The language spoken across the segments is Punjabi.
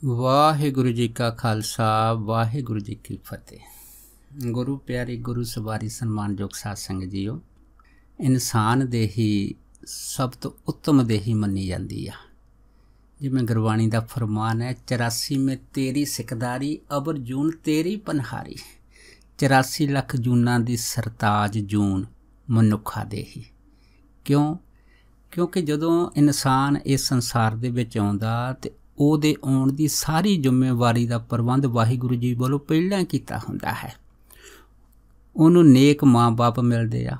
ਵਾਹਿਗੁਰੂ ਜੀ ਕਾ ਖਾਲਸਾ ਵਾਹਿਗੁਰੂ ਜੀ ਕੀ ਫਤਿਹ। ਗੁਰੂ ਪਿਆਰੀ ਗੁਰੂ ਸਵਾਰੀ ਸਨਮਾਨਯੋਗ ਸਾਧ ਸੰਗਤ ਜੀਓ, ਇਨਸਾਨ ਦੇ ਹੀ ਸਭ ਤੋਂ ਉੱਤਮ ਦੇਹੀ ਮੰਨੀ ਜਾਂਦੀ ਆ। ਜਿਵੇਂ ਗੁਰਬਾਣੀ ਦਾ ਫਰਮਾਨ ਹੈ, 84 ਮੈਂ ਤੇਰੀ ਸਿਕਦਾਰੀ ਅਬਰ ਜੂਨ ਤੇਰੀ ਪਨਹਾਰੀ। 84 ਲੱਖ ਜੂਨਾਂ ਦੀ ਸਰਤਾਜ ਜੂਨ ਮਨੁੱਖਾ ਦੇਹੀ। ਕਿਉਂਕਿ ਜਦੋਂ ਇਨਸਾਨ ਇਸ ਸੰਸਾਰ ਦੇ ਵਿੱਚ ਆਉਂਦਾ ਤੇ ਉਹਦੇ ਆਉਣ ਦੀ ਸਾਰੀ ਜ਼ਿੰਮੇਵਾਰੀ ਦਾ ਪ੍ਰਬੰਧ ਵਾਹਿਗੁਰੂ ਜੀ ਵੱਲੋਂ ਪਹਿਲਾਂ ਕੀਤਾ ਹੁੰਦਾ ਹੈ। ਉਹਨੂੰ ਨੇਕ ਮਾਂ ਬਾਪ ਮਿਲਦੇ ਆ,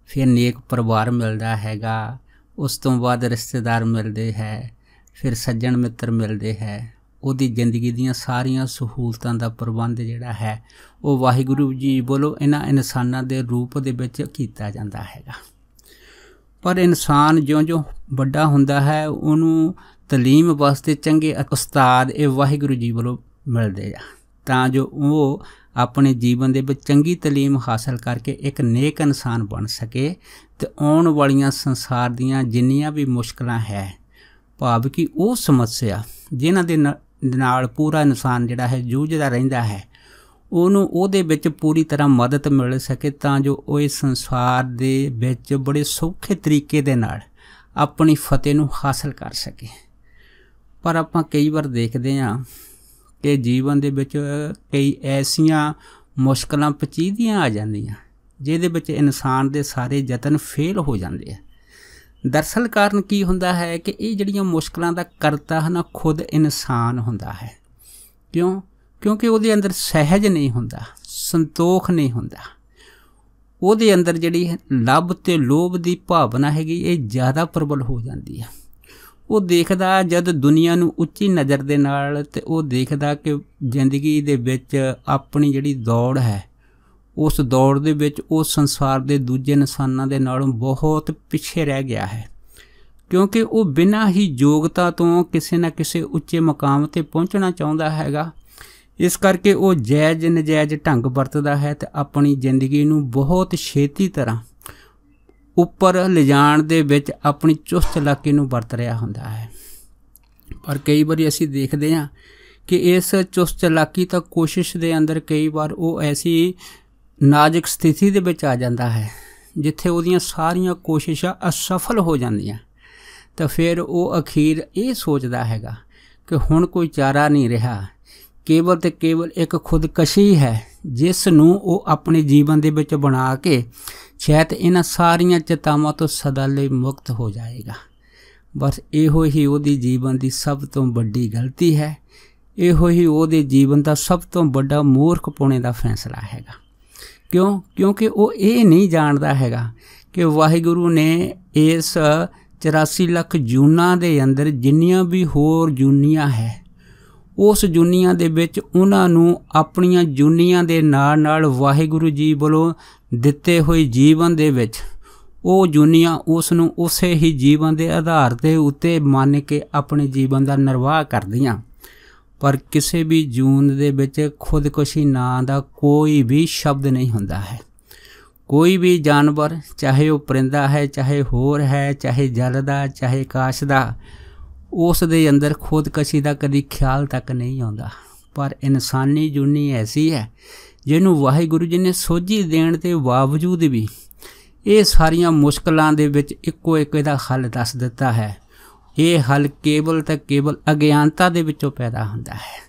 ਫਿਰ ਨੇਕ ਪਰਿਵਾਰ ਮਿਲਦਾ ਹੈਗਾ, ਉਸ ਤੋਂ ਬਾਅਦ ਰਿਸ਼ਤੇਦਾਰ ਮਿਲਦੇ ਹੈ, ਫਿਰ ਸੱਜਣ ਮਿੱਤਰ ਮਿਲਦੇ ਹੈ। ਉਹਦੀ ਜ਼ਿੰਦਗੀ ਦੀਆਂ ਸਾਰੀਆਂ ਸਹੂਲਤਾਂ ਦਾ ਪ੍ਰਬੰਧ ਜਿਹੜਾ ਹੈ ਉਹ ਵਾਹਿਗੁਰੂ ਜੀ ਵੱਲੋਂ ਇਹਨਾਂ ਇਨਸਾਨਾਂ ਦੇ ਰੂਪ ਦੇ ਵਿੱਚ ਕੀਤਾ ਜਾਂਦਾ ਹੈਗਾ। ਪਰ ਇਨਸਾਨ ਜਿਉਂ-ਜਿਉਂ ਵੱਡਾ ਹੁੰਦਾ ਹੈ ਉਹਨੂੰ ਤਾਲੀਮ ਵਾਸਤੇ ਚੰਗੇ ਉਸਤਾਦ ਇਹ ਵਾਹਿਗੁਰੂ ਜੀ ਵੱਲੋਂ ਮਿਲਦੇ ਆ, ਤਾਂ ਜੋ ਉਹ ਆਪਣੇ ਜੀਵਨ ਦੇ ਵਿੱਚ ਚੰਗੀ ਤਾਲੀਮ ਹਾਸਲ ਕਰਕੇ ਇੱਕ ਨੇਕ ਇਨਸਾਨ ਬਣ ਸਕੇ ਅਤੇ ਆਉਣ ਵਾਲੀਆਂ ਸੰਸਾਰ ਦੀਆਂ ਜਿੰਨੀਆਂ ਵੀ ਮੁਸ਼ਕਲਾਂ ਹੈ, ਭਾਵ ਕਿ ਉਹ ਸਮੱਸਿਆ ਜਿਨ੍ਹਾਂ ਦੇ ਨਾਲ ਪੂਰਾ ਇਨਸਾਨ ਜਿਹੜਾ ਹੈ ਜੂਝਦਾ ਰਹਿੰਦਾ ਹੈ, ਉਹਨੂੰ ਉਹਦੇ ਵਿੱਚ ਪੂਰੀ ਤਰ੍ਹਾਂ ਮਦਦ ਮਿਲ ਸਕੇ, ਤਾਂ ਜੋ ਉਹ ਇਸ ਸੰਸਾਰ ਦੇ ਵਿੱਚ ਬੜੇ ਸੌਖੇ ਤਰੀਕੇ ਦੇ ਨਾਲ ਆਪਣੀ ਫਤਿਹ ਨੂੰ ਹਾਸਲ ਕਰ ਸਕੇ। ਪਰ ਆਪਾਂ ਕਈ ਵਾਰ ਦੇਖਦੇ ਹਾਂ ਕਿ ਜੀਵਨ ਦੇ ਵਿੱਚ ਕਈ ਐਸੀਆਂ ਮੁਸ਼ਕਲਾਂ ਪਚੀਦੀਆਂ ਆ ਜਾਂਦੀਆਂ ਜਿਹਦੇ ਵਿੱਚ ਇਨਸਾਨ ਦੇ ਸਾਰੇ ਯਤਨ ਫੇਲ ਹੋ ਜਾਂਦੇ ਆ। ਦਰਅਸਲ ਕਾਰਨ ਕੀ ਹੁੰਦਾ ਹੈ ਕਿ ਇਹ ਜਿਹੜੀਆਂ ਮੁਸ਼ਕਲਾਂ ਦਾ ਕਰਤਾ ਹੈ ਨਾ, ਖੁਦ ਇਨਸਾਨ ਹੁੰਦਾ ਹੈ। ਕਿਉਂਕਿ ਉਹਦੇ ਅੰਦਰ ਸਹਿਜ ਨਹੀਂ ਹੁੰਦਾ, ਸੰਤੋਖ ਨਹੀਂ ਹੁੰਦਾ। ਉਹਦੇ ਅੰਦਰ ਜਿਹੜੀ ਲੱਭ ਅਤੇ ਲੋਭ ਦੀ ਭਾਵਨਾ ਹੈਗੀ ਇਹ ਜ਼ਿਆਦਾ ਪ੍ਰਬਲ ਹੋ ਜਾਂਦੀ ਹੈ। ਉਹ ਦੇਖਦਾ ਜਦ ਦੁਨੀਆ ਨੂੰ ਉੱਚੀ ਨਜ਼ਰ ਦੇ ਨਾਲ, ਅਤੇ ਉਹ ਦੇਖਦਾ ਕਿ ਜ਼ਿੰਦਗੀ ਦੇ ਵਿੱਚ ਆਪਣੀ ਜਿਹੜੀ ਦੌੜ ਹੈ ਉਸ ਦੌੜ ਦੇ ਵਿੱਚ ਉਹ ਸੰਸਾਰ ਦੇ ਦੂਜੇ ਇਨਸਾਨਾਂ ਦੇ ਨਾਲੋਂ ਬਹੁਤ ਪਿੱਛੇ ਰਹਿ ਗਿਆ ਹੈ। ਕਿਉਂਕਿ ਉਹ ਬਿਨਾਂ ਹੀ ਯੋਗਤਾ ਤੋਂ ਕਿਸੇ ਨਾ ਕਿਸੇ ਉੱਚੇ ਮੁਕਾਮ 'ਤੇ ਪਹੁੰਚਣਾ ਚਾਹੁੰਦਾ ਹੈਗਾ। ਇਸ ਕਰਕੇ ਉਹ ਜਾਇਜ਼ ਨਜਾਇਜ਼ ਢੰਗ ਵਰਤਦਾ ਹੈ ਅਤੇ ਆਪਣੀ ਜ਼ਿੰਦਗੀ ਨੂੰ ਬਹੁਤ ਛੇਤੀ ਤਰ੍ਹਾਂ ਉੱਪਰ ਲਿਜਾਣ ਦੇ ਵਿੱਚ ਆਪਣੀ ਚੁਸਤ ਚਲਾਕੀ ਨੂੰ ਵਰਤ ਰਿਹਾ ਹੁੰਦਾ ਹੈ। ਪਰ ਕਈ ਵਾਰੀ ਅਸੀਂ ਦੇਖਦੇ ਹਾਂ ਕਿ ਇਸ ਚੁਸਤ ਚਲਾਕੀ ਤਾਂ ਕੋਸ਼ਿਸ਼ ਦੇ ਅੰਦਰ ਕਈ ਵਾਰ ਉਹ ਐਸੀ ਨਾਜ਼ੁਕ ਸਥਿਤੀ ਦੇ ਵਿੱਚ ਆ ਜਾਂਦਾ ਹੈ ਜਿੱਥੇ ਉਹਦੀਆਂ ਸਾਰੀਆਂ ਕੋਸ਼ਿਸ਼ਾਂ ਅਸਫਲ ਹੋ ਜਾਂਦੀਆਂ, ਤਾਂ ਫਿਰ ਉਹ ਅਖੀਰ ਇਹ ਸੋਚਦਾ ਹੈਗਾ ਕਿ ਹੁਣ ਕੋਈ ਚਾਰਾ ਨਹੀਂ ਰਿਹਾ, ਕੇਵਲ ਅਤੇ ਕੇਵਲ ਇੱਕ ਖੁਦਕਸ਼ੀ ਹੈ ਜਿਸ ਨੂੰ ਉਹ ਆਪਣੇ ਜੀਵਨ ਦੇ ਵਿੱਚ ਬਣਾ ਕੇ ਸ਼ਾਇਦ ਇਹਨਾਂ ਸਾਰੀਆਂ ਚਿੰਤਾਵਾਂ ਤੋਂ ਸਦਾ ਲਈ ਮੁਕਤ ਹੋ ਜਾਏਗਾ। ਬਸ ਇਹੋ ਹੀ ਉਹਦੀ ਜੀਵਨ ਦੀ ਸਭ ਤੋਂ ਵੱਡੀ ਗਲਤੀ ਹੈ, ਇਹੋ ਹੀ ਉਹਦੇ ਜੀਵਨ ਦਾ ਸਭ ਤੋਂ ਵੱਡਾ ਮੂਰਖਪੁਣੇ ਦਾ ਫੈਸਲਾ ਹੈਗਾ। ਕਿਉਂਕਿ ਉਹ ਇਹ ਨਹੀਂ ਜਾਣਦਾ ਹੈਗਾ ਕਿ ਵਾਹਿਗੁਰੂ ਨੇ ਇਸ 84 ਲੱਖ ਜੂਨਾਂ ਦੇ ਅੰਦਰ ਜਿੰਨੀਆਂ ਵੀ ਹੋਰ ਜੂਨੀਆਂ ਹੈ, ਉਸ ਜੂਨੀਆਂ ਦੇ ਵਿੱਚ ਉਹਨਾਂ ਨੂੰ ਆਪਣੀਆਂ ਜੂਨੀਆਂ ਦੇ ਨਾਲ ਨਾਲ ਵਾਹਿਗੁਰੂ ਜੀ ਵੱਲੋਂ ਦਿੱਤੇ ਹੋਏ ਜੀਵਨ ਦੇ ਵਿੱਚ ਉਹ ਜੂਨੀਆਂ ਉਸ ਨੂੰ ਉਸੇ ਹੀ ਜੀਵਨ ਦੇ ਆਧਾਰ ਦੇ ਉੱਤੇ ਮੰਨ ਕੇ ਆਪਣੇ ਜੀਵਨ ਦਾ ਨਿਰਵਾਹ ਕਰਦੀਆਂ। ਪਰ ਕਿਸੇ ਵੀ ਜੂਨ ਦੇ ਵਿੱਚ ਖੁਦਕੁਸ਼ੀ ਨਾਂ ਦਾ ਕੋਈ ਵੀ ਸ਼ਬਦ ਨਹੀਂ ਹੁੰਦਾ ਹੈ। ਕੋਈ ਵੀ ਜਾਨਵਰ, ਚਾਹੇ ਉਹ ਪਰਿੰਦਾ ਹੈ, ਚਾਹੇ ਹੋਰ ਹੈ, ਚਾਹੇ ਜਲ ਦਾ, ਚਾਹੇ ਆਕਾਸ਼ ਦਾ, ਉਸ ਦੇ ਅੰਦਰ ਖੁਦਕਸ਼ੀ ਦਾ ਕਦੀ ਖਿਆਲ ਤੱਕ ਨਹੀਂ ਆਉਂਦਾ। ਪਰ ਇਨਸਾਨੀ ਜੂਨੀ ਐਸੀ ਹੈ ਜਿਹਨੂੰ ਵਾਹਿਗੁਰੂ ਜੀ ਨੇ ਸੋਝੀ ਦੇਣ ਦੇ ਬਾਵਜੂਦ ਵੀ ਇਹ ਸਾਰੀਆਂ ਮੁਸ਼ਕਲਾਂ ਦੇ ਵਿੱਚ ਇੱਕੋ ਇੱਕ ਇਹਦਾ ਹੱਲ ਦੱਸ ਦਿੱਤਾ ਹੈ। ਇਹ ਹੱਲ ਕੇਵਲ ਤਾਂ ਕੇਵਲ ਅਗਿਆਨਤਾ ਦੇ ਵਿੱਚੋਂ ਪੈਦਾ ਹੁੰਦਾ ਹੈ।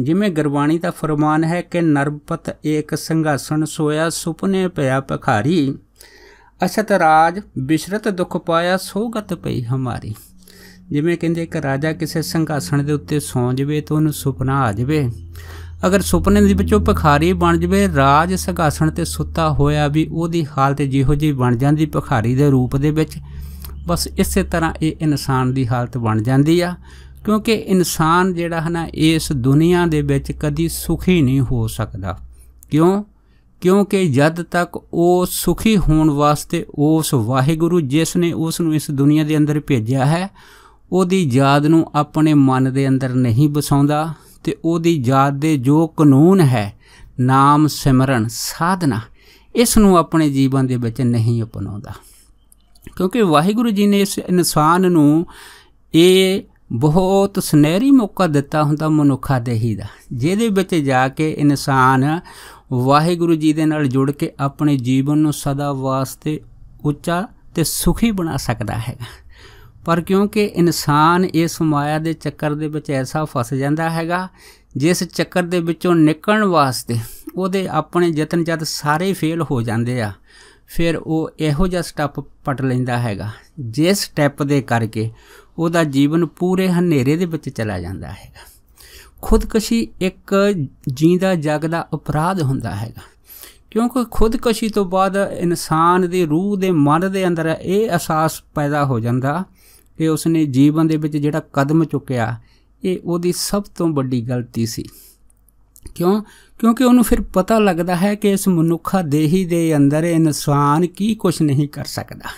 ਜਿਵੇਂ ਗੁਰਬਾਣੀ ਦਾ ਫਰਮਾਨ ਹੈ ਕਿ ਨਰਪਤ ਏਕ ਸਿੰਘਾਸਣ ਸੋਇਆ ਸੁਪਨੇ ਪਿਆ ਭਿਖਾਰੀ, ਅਛਤ ਰਾਜ ਬਿਸ਼ਰਤ ਦੁੱਖ ਪਾਇਆ ਸੋਗਤ ਪਈ ਹਮਾਰੀ। ਜਿਵੇਂ ਕਹਿੰਦੇ ਕਿ ਰਾਜਾ ਕਿਸੇ ਸਿੰਘਾਸਣ ਦੇ ਉੱਤੇ ਸੌਂ ਜਾਵੇ ਤਾਂ ਉਹਨੂੰ ਸੁਪਨਾ ਆ ਜਾਵੇ, ਅਗਰ ਸੁਪਨੇ ਦੇ ਵਿੱਚੋਂ ਭਿਖਾਰੀ ਬਣ ਜਾਵੇ, ਰਾਜ ਸਿੰਘਾਸਣ 'ਤੇ ਸੁੱਤਾ ਹੋਇਆ ਵੀ ਉਹਦੀ ਹਾਲਤ ਜਿਹੋ ਜਿਹੀ ਬਣ ਜਾਂਦੀ ਭਿਖਾਰੀ ਦੇ ਰੂਪ ਦੇ ਵਿੱਚ। ਬਸ ਇਸੇ ਤਰ੍ਹਾਂ ਇਹ ਇਨਸਾਨ ਦੀ ਹਾਲਤ ਬਣ ਜਾਂਦੀ ਆ। ਕਿਉਂਕਿ ਇਨਸਾਨ ਜਿਹੜਾ ਹੈ ਨਾ ਇਸ ਦੁਨੀਆ ਦੇ ਵਿੱਚ ਕਦੀ ਸੁਖੀ ਨਹੀਂ ਹੋ ਸਕਦਾ। ਕਿਉਂਕਿ ਜਦ ਤੱਕ ਉਹ ਸੁਖੀ ਹੋਣ ਵਾਸਤੇ ਉਸ ਵਾਹਿਗੁਰੂ ਜਿਸ ਨੇ ਉਸ ਨੂੰ ਇਸ ਦੁਨੀਆ ਦੇ ਅੰਦਰ ਭੇਜਿਆ ਹੈ ਉਹਦੀ ਯਾਦ ਨੂੰ ਆਪਣੇ ਮਨ ਦੇ ਅੰਦਰ ਨਹੀਂ ਵਸਾਉਂਦਾ, ਅਤੇ ਉਹਦੀ ਯਾਦ ਦੇ ਜੋ ਕਾਨੂੰਨ ਹੈ, ਨਾਮ ਸਿਮਰਨ ਸਾਧਨਾ, ਇਸ ਨੂੰ ਆਪਣੇ ਜੀਵਨ ਦੇ ਵਿੱਚ ਨਹੀਂ ਅਪਣਾਉਂਦਾ। ਕਿਉਂਕਿ ਵਾਹਿਗੁਰੂ ਜੀ ਨੇ ਇਸ ਇਨਸਾਨ ਨੂੰ ਇਹ बहुत सुनहरी मौका दिता हुंदा मनुखादेही दा, जिहदे विच जाके इंसान वाहिगुरू जी दे नाल जुड़ के अपने जीवन नूं सदा वास्ते उच्चा ते सुखी बना सकदा हैगा। पर क्योंकि इंसान इस माया दे चक्कर दे विच ऐसा फस जांदा हैगा, जिस चक्कर दे विचों निकलण वास्ते ਉਹਦੇ ਆਪਣੇ ਯਤਨ जद सारे फेल हो जाते आ, फिर वो इहो जिहा स्टैप पट लैंदा हैगा, जिस स्टैप दे करके ਉਹਦਾ जीवन पूरे हनेरे दे विच चला जाता हैगा। खुदकशी एक जींदा जागदा अपराध हुंदा हैगा, क्योंकि खुदकशी तो बाद इंसान दी रूह दे मन दे अंदर ये एहसास पैदा हो जाता कि उसने जीवन दे विच जिहड़ा कदम चुकिया ये ਉਹਦੀ सब तो वड्डी गलती सी। क्यों? क्योंकि उन्होंने फिर पता लगता है कि इस मनुखा देही दे अंदर इंसान की कुछ नहीं कर सकता,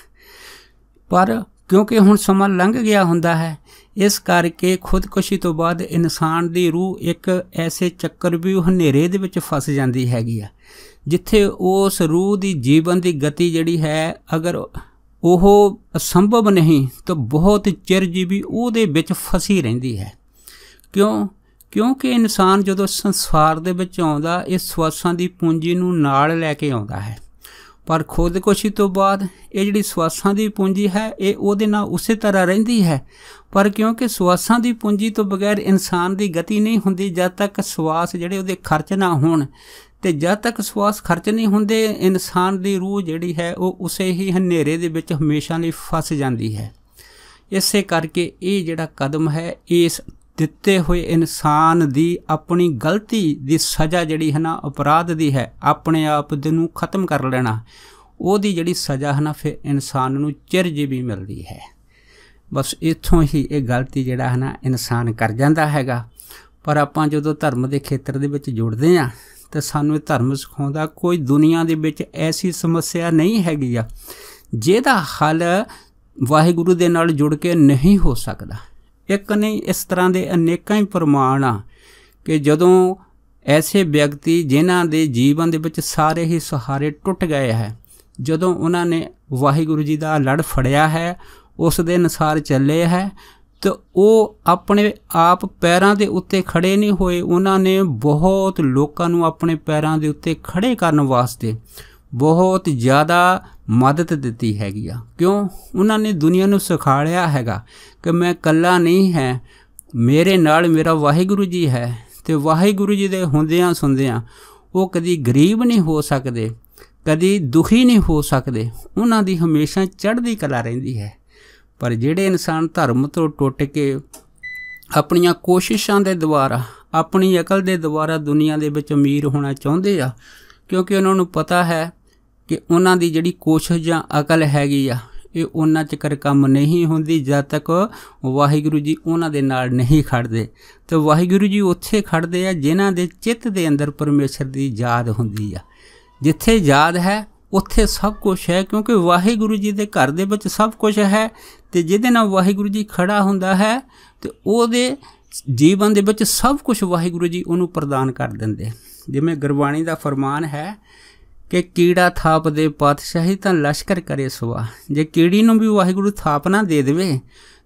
पर क्योंकि हुण समा लंघ गया हुंदा है, इस करके खुदकुशी तो बाद इंसान दी रूह एक ऐसे चक्कर भी हनेरे दे विच फस जाती हैगी आ, जिथे उस रूह दी जीवन दी गति जिहड़ी है अगर ओह असंभव नहीं तो बहुत चिर जी भी उहदे विच फसी रहिंदी है। क्यों? क्योंकि इंसान जदों संसार दे विच आउंदा इस सवासां दी पूंजी नूं नाल लैके आउंदा है, पर खुदकुशी तो बाद ये जिहड़ी सवासां दी पूंजी है ये उहदे नाल उसे तरह रहिंदी है। पर क्योंकि सवासां दी पूंजी तो बगैर इंसान दी गति नहीं हुंदी, जद तक सवास जिहड़े उहदे खर्च ना होण ते जद तक सवास खर्च नहीं हुंदे इंसान दी रूह जिहड़ी है वो उसे ही हनेरे दे विच हमेशा लई फस जांदी है। इसे करके ये जिहड़ा कदम है इस दिते हुए इंसान दी अपनी गलती दी सज़ा जिहड़ी है ना अपराध दी है, अपने आप दे नूं खत्म कर लेना, ओहदी जिहड़ी सज़ा है ना फिर इंसान नूं चिरजीवी मिलदी है। बस इत्थों ही ये गलती जिहड़ा है ना इंसान कर जांदा हैगा। पर आपां जदों धर्म दे खेत्र दे विच जुड़दे आ तो सानूं धर्म सिखाउंदा कोई दुनिया दे विच ऐसी समस्या नहीं हैगी आ जिहदा हल वाहिगुरू दे नाल जुड़ के नहीं हो सकदा। एक नहीं इस तरह के अनेकों ही प्रमाण आ कि जदों ऐसे व्यक्ति जिन्हां दे जीवन दे विच सारे ही सहारे टुट गए है, जदों उन्होंने वाहिगुरू जी का लड़ फड़िया है उस दे अनुसार चले है तो वो अपने आप पैरों के उत्ते खड़े नहीं होए, उन्होंने बहुत लोगों नूं अपने पैरों के उत्ते खड़े करने वास्ते बहुत ज़्यादा मदद दी हैगी आ। क्यों? उन्होंने दुनिया नूं सिखाया हैगा कि मैं कल्ला नहीं है, मेरे नाल मेरा वाहिगुरू जी है, तो वाहिगुरू जी दे हुंदियां सुनदियां वो कदी गरीब नहीं हो सकते, कदी दुखी नहीं हो सकते, उन्हां दी हमेशा चढ़दी कला रहिंदी है। पर जिहड़े इंसान धर्म तो टुट के अपनियां कोशिशां दे द्वारा अपनी अकल दे द्वारा दुनिया दे विच अमीर होना चाहुंदे आ, क्योंकि उन्हां नूं पता है कि उन्हां दी जिहड़ी कोशिश जां अकल हैगी आ ये उन्ना चक्कर काम नहीं हुंदी जद तक वाहिगुरू जी उन्हां दे नाल नहीं खड़दे। तो वाहिगुरू जी उत्थे खड़दे आ जिन्हां दे चित्त दे अंदर परमेश्वर दी याद हुंदी आ। जिथे याद है उत्थे सब कुछ है, क्योंकि वाहिगुरू जी दे घर दे विच सब कुछ है। तो जिहदे नाल वाहिगुरू जी खड़ा हुंदा है तो उहदे जीवन दे विच सब कुछ वाहिगुरू जी उहनूं प्रदान कर दिंदे। जिवें गुरबाणी दा फरमान है कि कीड़ा थाप दे पातशाही तां लश्कर करे सुआ। जे कीड़ी नूं भी वाहिगुरू थापना दे देवे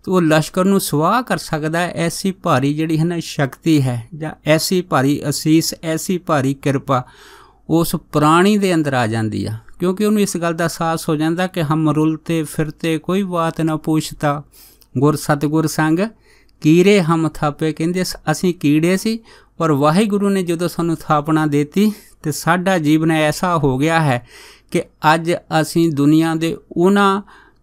तो वो लश्कर नूं सुआह कर सकदा है। ऐसी भारी जिहड़ी है ना शक्ति है जां ऐसी भारी असीस ऐसी भारी किरपा उस प्राणी दे अंदर आ जाती है, क्योंकि उन्हें इस गल का एहसास हो जाता कि हम रुलते फिरते कोई बात ना पूछता, गुर सतगुर संग कीड़े हम थापे। कहंदे असीं कीड़े सी पर वाहिगुरू ने जदों सानूं थापना देती तो साडा जीवन ऐसा हो गया है कि अज असीं दुनिया के उन्हां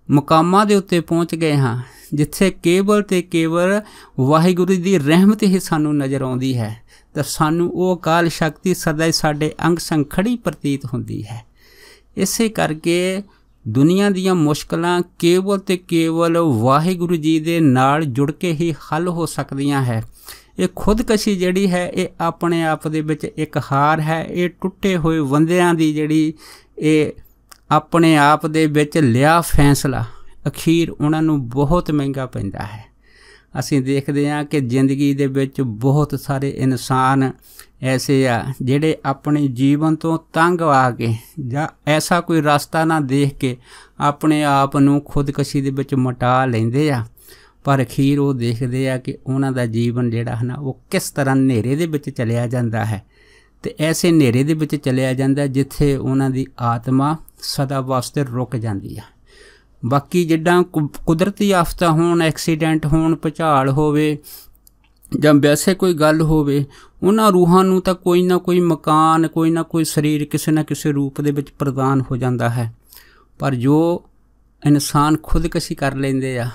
मुकामां दे उत्ते पहुँच गए हाँ जिथे केवल ते केवल वाहिगुरू की रहमत ही सानूं नज़र आउंदी है। तो सानूं वो अकाल शक्ति सदा ही साडे अंग संग खड़ी प्रतीत हुंदी है। इसे करके दुनिया दीयां मुश्किलां केवल ते केवल वाहिगुरू जी दे नाल जुड़ के ही हल हो सकदियां है। ये खुदकशी जिहड़ी है ये अपने आप दे विच एक हार है। ये टुटे हुए बंदियां दी जिहड़ी ये अपने आप दे विच लिया फैसला अखीर उन्हां नूं बहुत महंगा पैंदा है। असीं देखदे हां कि जिंदगी दे विच बहुत सारे इंसान ऐसे आ जिहड़े अपने जीवन तो तंग आ के जां ऐसा कोई रास्ता ना देख के अपने आप नूं खुदकशी दे विच मटा लैंदे आ। ਪਰ ਅਖੀਰ ਉਹ ਦੇਖਦੇ ਆ ਕਿ ਉਹਨਾਂ ਦਾ ਜੀਵਨ ਜਿਹੜਾ ਹੈ ਨਾ ਉਹ ਕਿਸ ਤਰ੍ਹਾਂ ਹਨੇਰੇ ਦੇ ਵਿੱਚ ਚਲਿਆ ਜਾਂਦਾ ਹੈ, ਅਤੇ ਐਸੇ ਹਨੇਰੇ ਦੇ ਵਿੱਚ ਚਲਿਆ ਜਾਂਦਾ ਜਿੱਥੇ ਉਹਨਾਂ ਦੀ ਆਤਮਾ ਸਦਾ ਵਾਸਤੇ ਰੁਕ ਜਾਂਦੀ ਆ। ਬਾਕੀ ਜਿੱਦਾਂ ਕੁਦਰਤੀ ਆਫਤਾਂ ਹੋਣ, ਐਕਸੀਡੈਂਟ ਹੋਣ, ਭੁਚਾਲ ਹੋਵੇ ਜਾਂ ਵੈਸੇ ਕੋਈ ਗੱਲ ਹੋਵੇ, ਉਹਨਾਂ ਰੂਹਾਂ ਨੂੰ ਤਾਂ ਕੋਈ ਨਾ ਕੋਈ ਮਕਾਨ, ਕੋਈ ਨਾ ਕੋਈ ਸਰੀਰ ਕਿਸੇ ਨਾ ਕਿਸੇ ਰੂਪ ਦੇ ਵਿੱਚ ਪ੍ਰਦਾਨ ਹੋ ਜਾਂਦਾ ਹੈ। ਪਰ ਜੋ ਇਨਸਾਨ ਖੁਦਕਸ਼ੀ ਕਰ ਲੈਂਦੇ ਆ,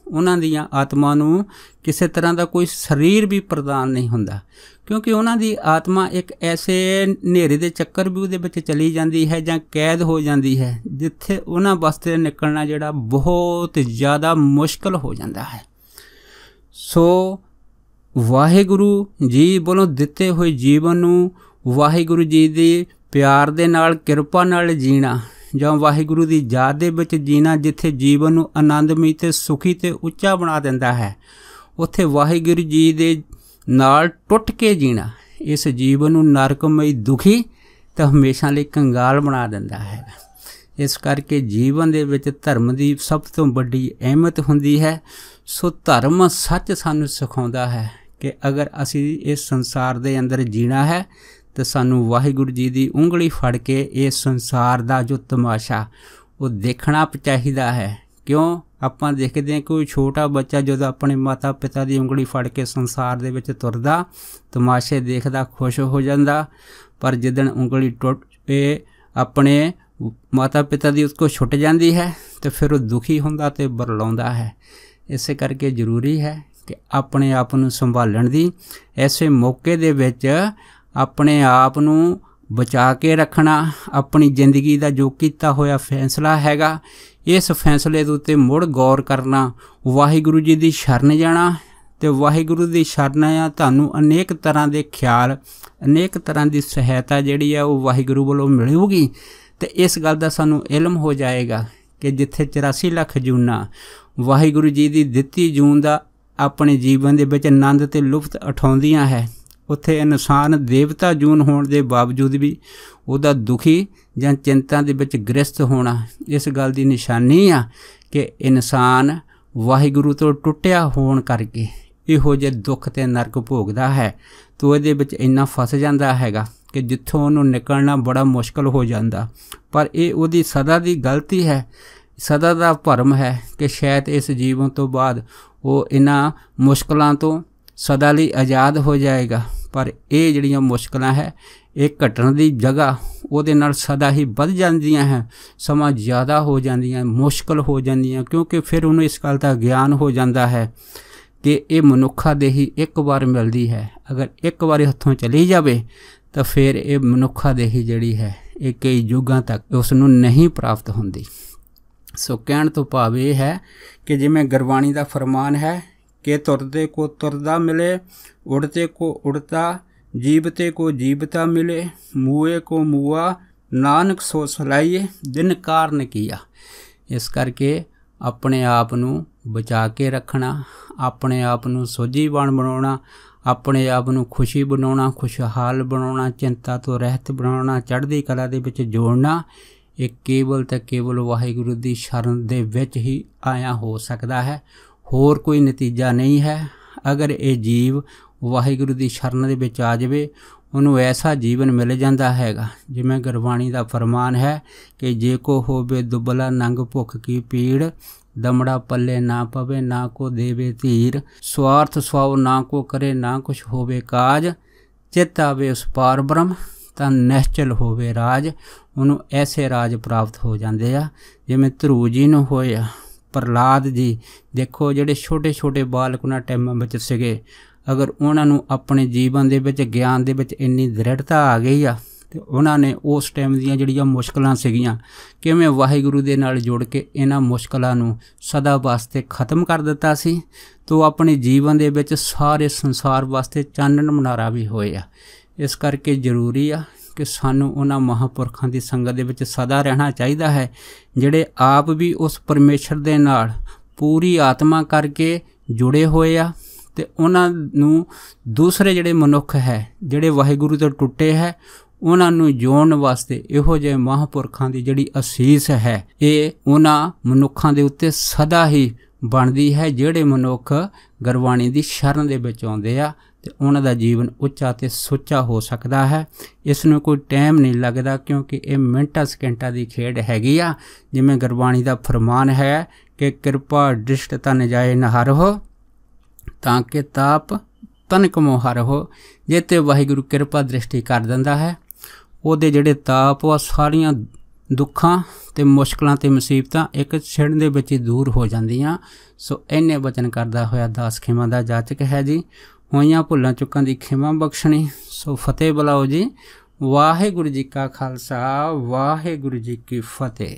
ਉਹਨਾਂ ਦੀਆਂ ਆਤਮਾ ਨੂੰ ਕਿਸੇ ਤਰ੍ਹਾਂ ਦਾ ਕੋਈ ਸਰੀਰ ਵੀ ਪ੍ਰਦਾਨ ਨਹੀਂ ਹੁੰਦਾ, ਕਿਉਂਕਿ ਉਹਨਾਂ ਦੀ ਆਤਮਾ ਇੱਕ ਐਸੇ ਹਨੇਰੇ ਦੇ ਚੱਕਰ ਵੀ ਉਹਦੇ ਵਿੱਚ ਚਲੀ ਜਾਂਦੀ ਹੈ ਜਾਂ ਕੈਦ ਹੋ ਜਾਂਦੀ ਹੈ, ਜਿੱਥੇ ਉਹਨਾਂ ਵਾਸਤੇ ਨਿਕਲਣਾ ਜਿਹੜਾ ਬਹੁਤ ਜ਼ਿਆਦਾ ਮੁਸ਼ਕਲ ਹੋ ਜਾਂਦਾ ਹੈ। ਸੋ ਵਾਹਿਗੁਰੂ ਜੀ ਵੱਲੋਂ ਦਿੱਤੇ ਹੋਏ ਜੀਵਨ ਨੂੰ ਵਾਹਿਗੁਰੂ ਜੀ ਦੀ ਪਿਆਰ ਦੇ ਨਾਲ, ਕਿਰਪਾ ਨਾਲ ਜੀਣਾ, ਜਾਂ ਵਾਹਿਗੁਰੂ ਦੀ ਯਾਦ ਦੇ ਵਿੱਚ ਜੀਣਾ, ਜਿੱਥੇ ਜੀਵਨ ਨੂੰ ਆਨੰਦਮਈ ਅਤੇ ਸੁਖੀ ਅਤੇ ਉੱਚਾ ਬਣਾ ਦਿੰਦਾ ਹੈ, ਉੱਥੇ ਵਾਹਿਗੁਰੂ ਜੀ ਦੇ ਨਾਲ ਟੁੱਟ ਕੇ ਜੀਣਾ ਇਸ ਜੀਵਨ ਨੂੰ ਨਰਕਮਈ, ਦੁਖੀ ਅਤੇ ਹਮੇਸ਼ਾ ਲਈ ਕੰਗਾਲ ਬਣਾ ਦਿੰਦਾ ਹੈ। ਇਸ ਕਰਕੇ ਜੀਵਨ ਦੇ ਵਿੱਚ ਧਰਮ ਦੀ ਸਭ ਤੋਂ ਵੱਡੀ ਅਹਿਮੀਅਤ ਹੁੰਦੀ ਹੈ। ਸੋ ਧਰਮ ਸੱਚ ਸਾਨੂੰ ਸਿਖਾਉਂਦਾ ਹੈ ਕਿ ਅਗਰ ਅਸੀਂ ਇਸ ਸੰਸਾਰ ਦੇ ਅੰਦਰ ਜੀਣਾ ਹੈ ਤਾਂ ਸਾਨੂੰ ਵਾਹਿਗੁਰੂ ਜੀ ਦੀ ਉਂਗਲੀ ਫੜ ਕੇ ਇਸ ਸੰਸਾਰ ਦਾ ਜੋ ਤਮਾਸ਼ਾ ਉਹ ਦੇਖਣਾ ਚਾਹੀਦਾ ਹੈ। ਕਿਉਂ? ਆਪਾਂ ਦੇਖਦੇ ਹਾਂ ਕੋਈ ਛੋਟਾ ਬੱਚਾ ਜਦੋਂ ਆਪਣੇ ਮਾਤਾ ਪਿਤਾ ਦੀ ਉਂਗਲੀ ਫੜ ਕੇ ਸੰਸਾਰ ਦੇ ਵਿੱਚ ਤੁਰਦਾ, ਤਮਾਸ਼ੇ ਦੇਖਦਾ, ਖੁਸ਼ ਹੋ ਜਾਂਦਾ, ਪਰ ਜਿੱਦਣ ਉਂਗਲੀ ਟੁੱਟ ਕੇ ਆਪਣੇ ਮਾਤਾ ਪਿਤਾ ਦੀ ਉਸ ਕੋਲ ਛੁੱਟ ਜਾਂਦੀ ਹੈ ਤਾਂ ਫਿਰ ਉਹ ਦੁਖੀ ਹੁੰਦਾ ਅਤੇ ਬਰਲਾਉਂਦਾ ਹੈ। ਇਸੇ ਕਰਕੇ ਜ਼ਰੂਰੀ ਹੈ ਕਿ ਆਪਣੇ ਆਪ ਨੂੰ ਸੰਭਾਲਣ ਦੀ, ਐਸੇ ਮੌਕੇ ਦੇ ਵਿੱਚ ਆਪਣੇ ਆਪ ਨੂੰ ਬਚਾ ਕੇ ਰੱਖਣਾ, ਆਪਣੀ ਜ਼ਿੰਦਗੀ ਦਾ ਜੋ ਕੀਤਾ ਹੋਇਆ ਫੈਸਲਾ ਹੈਗਾ, ਇਸ ਫੈਸਲੇ ਦੇ ਉੱਤੇ ਮੁੜ ਗੌਰ ਕਰਨਾ, ਵਾਹਿਗੁਰੂ ਜੀ ਦੀ ਸ਼ਰਨ ਜਾਣਾ, ਅਤੇ ਵਾਹਿਗੁਰੂ ਦੀ ਸ਼ਰਨ ਆ ਤੁਹਾਨੂੰ ਅਨੇਕ ਤਰ੍ਹਾਂ ਦੇ ਖਿਆਲ, ਅਨੇਕ ਤਰ੍ਹਾਂ ਦੀ ਸਹਾਇਤਾ ਜਿਹੜੀ ਆ ਉਹ ਵਾਹਿਗੁਰੂ ਵੱਲੋਂ ਮਿਲੂਗੀ। ਅਤੇ ਇਸ ਗੱਲ ਦਾ ਸਾਨੂੰ ਇਲਮ ਹੋ ਜਾਏਗਾ ਕਿ ਜਿੱਥੇ 84 ਲੱਖ ਜੂਨਾਂ ਵਾਹਿਗੁਰੂ ਜੀ ਦੀ ਦਿੱਤੀ ਜੂਨ ਦਾ ਆਪਣੇ ਜੀਵਨ ਦੇ ਵਿੱਚ ਆਨੰਦ ਅਤੇ ਲੁਫਤ ਉਠਾਉਂਦੀਆਂ ਹੈ, ਉੱਥੇ ਇਨਸਾਨ ਦੇਵਤਾ ਜੂਨ ਹੋਣ ਦੇ ਬਾਵਜੂਦ ਵੀ ਉਹਦਾ ਦੁਖੀ ਜਾਂ ਚਿੰਤਾ ਦੇ ਵਿੱਚ ਗ੍ਰਸਤ ਹੋਣਾ ਇਸ ਗੱਲ ਦੀ ਨਿਸ਼ਾਨੀ ਆ ਕਿ ਇਨਸਾਨ ਵਾਹਿਗੁਰੂ ਤੋਂ ਟੁੱਟਿਆ ਹੋਣ ਕਰਕੇ ਇਹੋ ਜਿਹੇ ਦੁੱਖ ਅਤੇ ਨਰਕ ਭੋਗਦਾ ਹੈ। ਤੋ ਇਹਦੇ ਵਿੱਚ ਇੰਨਾ ਫਸ ਜਾਂਦਾ ਹੈਗਾ ਕਿ ਜਿੱਥੋਂ ਉਹਨੂੰ ਨਿਕਲਣਾ ਬੜਾ ਮੁਸ਼ਕਲ ਹੋ ਜਾਂਦਾ। ਪਰ ਇਹ ਉਹਦੀ ਸਦਾ ਦੀ ਗਲਤੀ ਹੈ, ਸਦਾ ਦਾ ਭਰਮ ਹੈ ਕਿ ਸ਼ਾਇਦ ਇਸ ਜੀਵਨ ਤੋਂ ਬਾਅਦ ਉਹ ਇਹਨਾਂ ਮੁਸ਼ਕਲਾਂ ਤੋਂ ਸਦਾ ਲਈ ਆਜ਼ਾਦ ਹੋ ਜਾਏਗਾ। ਪਰ ਇਹ ਜਿਹੜੀਆਂ ਮੁਸ਼ਕਲਾਂ ਹੈ ਇਹ ਘਟਣ ਦੀ ਜਗ੍ਹਾ ਉਹਦੇ ਨਾਲ ਸਦਾ ਹੀ ਵੱਧ ਜਾਂਦੀਆਂ ਹੈ, ਸਮਾਂ ਜ਼ਿਆਦਾ ਹੋ ਜਾਂਦੀਆਂ, ਮੁਸ਼ਕਲ ਹੋ ਜਾਂਦੀਆਂ, ਕਿਉਂਕਿ ਫਿਰ ਉਹਨੂੰ ਇਸ ਗੱਲ ਦਾ ਗਿਆਨ ਹੋ ਜਾਂਦਾ ਹੈ ਕਿ ਇਹ ਮਨੁੱਖਾ ਦੇਹੀ ਇੱਕ ਵਾਰ ਮਿਲਦੀ ਹੈ। ਅਗਰ ਇੱਕ ਵਾਰ ਹੱਥੋਂ ਚਲੀ ਜਾਵੇ ਤਾਂ ਫਿਰ ਇਹ ਮਨੁੱਖਾ ਦੇਹੀ ਜਿਹੜੀ ਹੈ ਇਹ ਕਈ ਯੁੱਗਾਂ ਤੱਕ ਉਸ ਨੂੰ ਨਹੀਂ ਪ੍ਰਾਪਤ ਹੁੰਦੀ। ਸੋ ਕਹਿਣ ਤੋਂ ਭਾਵ ਇਹ ਹੈ ਕਿ ਜਿਵੇਂ ਗੁਰਬਾਣੀ ਦਾ ਫਰਮਾਨ ਹੈ ਕਿ ਤੁਰਦੇ ਕੋ ਤੁਰਦਾ ਮਿਲੇ, ਉੜਤੇ ਕੋ ਉੜਤਾ, ਜੀਵਤੇ ਕੋ ਜੀਵਤਾ ਮਿਲੇ, ਮੂਏ ਕੋ ਮੂਆ, ਨਾਨਕ ਸੋ ਸਲਾਈਏ ਦਿਨ ਕਾਰਨ ਕੀਆ। ਇਸ ਕਰਕੇ ਆਪਣੇ ਆਪ ਨੂੰ ਬਚਾ ਕੇ ਰੱਖਣਾ, ਆਪਣੇ ਆਪ ਨੂੰ ਸੋਝੀਵਾਨ ਬਣਾਉਣਾ, ਆਪਣੇ ਆਪ ਨੂੰ ਖੁਸ਼ੀ ਬਣਾਉਣਾ, ਖੁਸ਼ਹਾਲ ਬਣਾਉਣਾ, ਚਿੰਤਾ ਤੋਂ ਰਹਿਤ ਬਣਾਉਣਾ, ਚੜ੍ਹਦੀ ਕਲਾ ਦੇ ਵਿੱਚ ਜੋੜਨਾ, ਇਹ ਕੇਵਲ ਅਤੇ ਕੇਵਲ ਵਾਹਿਗੁਰੂ ਦੀ ਸ਼ਰਨ ਦੇ ਵਿੱਚ ਹੀ ਆਇਆ ਹੋ ਸਕਦਾ ਹੈ। ਹੋਰ ਕੋਈ ਨਤੀਜਾ ਨਹੀਂ ਹੈ। ਅਗਰ ਇਹ ਜੀਵ ਵਾਹਿਗੁਰੂ ਦੀ ਸ਼ਰਨ ਦੇ ਵਿੱਚ ਆ ਜਾਵੇ, ਉਹਨੂੰ ਐਸਾ ਜੀਵਨ ਮਿਲ ਜਾਂਦਾ ਹੈਗਾ ਜਿਵੇਂ ਗੁਰਬਾਣੀ ਦਾ ਫਰਮਾਨ ਹੈ ਕਿ ਜੇ ਕੋ ਹੋਵੇ ਦੁਬਲਾ ਨੰਗ ਭੁੱਖ ਕੀ ਪੀੜ, ਦਮੜਾ ਪੱਲੇ ਨਾ ਪਵੇ ਨਾ ਕੋ ਦੇਵੇ ਧੀਰ, ਸਵਾਰਥ ਸਵਾਉ ਨਾ ਕੋ ਕਰੇ ਨਾ ਕੁਛ ਹੋਵੇ ਕਾਜ, ਚਿੱਤ ਆਵੇ ਉਸ ਪਾਰ ਬ੍ਰਹਮ ਤਾਂ ਨਿਸ਼ਚਲ ਹੋਵੇ ਰਾਜ। ਉਹਨੂੰ ਐਸੇ ਰਾਜ ਪ੍ਰਾਪਤ ਹੋ ਜਾਂਦੇ ਆ ਜਿਵੇਂ ਧਰੂ ਜੀ ਨੂੰ ਹੋਇਆ। ਪ੍ਰਹਲਾਦ ਜੀ ਦੇਖੋ, ਜਿਹੜੇ ਛੋਟੇ ਛੋਟੇ ਬਾਲਕ ਉਹਨਾਂ ਟਾਈਮਾਂ ਵਿੱਚ ਸੀਗੇ, ਅਗਰ ਉਹਨਾਂ ਨੂੰ ਆਪਣੇ ਜੀਵਨ ਦੇ ਵਿੱਚ ਗਿਆਨ ਦੇ ਵਿੱਚ ਇੰਨੀ ਦ੍ਰਿੜਤਾ ਆ ਗਈ ਆ ਅਤੇ ਉਹਨਾਂ ਨੇ ਉਸ ਟਾਈਮ ਦੀਆਂ ਜਿਹੜੀਆਂ ਮੁਸ਼ਕਲਾਂ ਸੀਗੀਆਂ, ਕਿਵੇਂ ਵਾਹਿਗੁਰੂ ਦੇ ਨਾਲ ਜੁੜ ਕੇ ਇਹਨਾਂ ਮੁਸ਼ਕਲਾਂ ਨੂੰ ਸਦਾ ਵਾਸਤੇ ਖ਼ਤਮ ਕਰ ਦਿੱਤਾ ਸੀ। ਤੋ ਆਪਣੇ ਜੀਵਨ ਦੇ ਵਿੱਚ ਸਾਰੇ ਸੰਸਾਰ ਵਾਸਤੇ ਚਾਨਣ ਮੁਨਾਰਾ ਵੀ ਹੋਏ ਆ। ਇਸ ਕਰਕੇ ਜ਼ਰੂਰੀ ਆ ਕਿ ਸਾਨੂੰ ਉਹਨਾਂ ਮਹਾਂਪੁਰਖਾਂ ਦੀ ਸੰਗਤ ਦੇ ਵਿੱਚ ਸਦਾ ਰਹਿਣਾ ਚਾਹੀਦਾ ਹੈ, ਜਿਹੜੇ ਆਪ ਵੀ ਉਸ ਪਰਮੇਸ਼ਰ ਦੇ ਨਾਲ ਪੂਰੀ ਆਤਮਾ ਕਰਕੇ ਜੁੜੇ ਹੋਏ ਆ, ਅਤੇ ਉਹਨਾਂ ਨੂੰ ਦੂਸਰੇ ਜਿਹੜੇ ਮਨੁੱਖ ਹੈ ਜਿਹੜੇ ਵਾਹਿਗੁਰੂ ਤੋਂ ਟੁੱਟੇ ਹੈ, ਉਹਨਾਂ ਨੂੰ ਜੋੜਨ ਵਾਸਤੇ ਇਹੋ ਜਿਹੇ ਮਹਾਂਪੁਰਖਾਂ ਦੀ ਜਿਹੜੀ ਅਸੀਸ ਹੈ ਇਹ ਉਹਨਾਂ ਮਨੁੱਖਾਂ ਦੇ ਉੱਤੇ ਸਦਾ ਹੀ ਬਣਦੀ ਹੈ। ਜਿਹੜੇ ਮਨੁੱਖ ਗੁਰਬਾਣੀ ਦੀ ਸ਼ਰਨ ਦੇ ਵਿੱਚ ਆਉਂਦੇ ਆ ਤੇ ਉਹਨਾਂ ਦਾ ਜੀਵਨ ਉੱਚਾ ਤੇ ਸੁੱਚਾ ਹੋ ਸਕਦਾ ਹੈ। ਇਸ ਨੂੰ ਕੋਈ ਟਾਈਮ ਨਹੀਂ ਲੱਗਦਾ, ਕਿਉਂਕਿ ਇਹ ਮਿੰਟਾਂ ਸਕਿੰਟਾਂ ਦੀ ਖੇਡ ਹੈਗੀ ਆ। ਜਿਵੇਂ ਗੁਰਬਾਣੀ ਦਾ ਫਰਮਾਨ ਹੈ ਕਿ ਕਿਰਪਾ ਦ੍ਰਿਸ਼ਟ ਤਨ ਜਾਏ ਨਹਰਹੁ, ਤਾਂ ਕਿ ਤਾਪ ਤਨਕ ਮੋਹ ਹਰਹੁ। ਜੇ ਤੇ ਵਾਹਿਗੁਰੂ ਕਿਰਪਾ ਦ੍ਰਿਸ਼ਟੀ ਕਰ ਦਿੰਦਾ ਹੈ, ਉਹਦੇ ਜਿਹੜੇ ਤਾਪ ਉਹ ਸਾਰੀਆਂ ਦੁੱਖਾਂ ਤੇ ਮੁਸ਼ਕਲਾਂ ਤੇ ਮੁਸੀਬਤਾਂ ਇੱਕ ਛਿਣ ਦੇ ਵਿੱਚ ਹੀ ਦੂਰ ਹੋ ਜਾਂਦੀਆਂ। ਸੋ ਇੰਨੇ ਵਚਨ ਕਰਦਾ ਹੋਇਆ ਦਾਸ ਖਿਮਾ ਦਾ ਜਾਚਕ ਹੈ ਜੀ। ਹੋਈਆਂ ਭੁੱਲਾਂ ਚੁੱਕਾਂ ਦੀ ਖਿਮਾ ਬਖਸ਼ਣੀ। ਸੋ ਫਤਿਹ ਬੁਲਾਓ ਜੀ। ਵਾਹਿਗੁਰੂ ਜੀ ਕਾ ਖਾਲਸਾ, ਵਾਹਿਗੁਰੂ ਜੀ ਕੀ ਫਤਿਹ।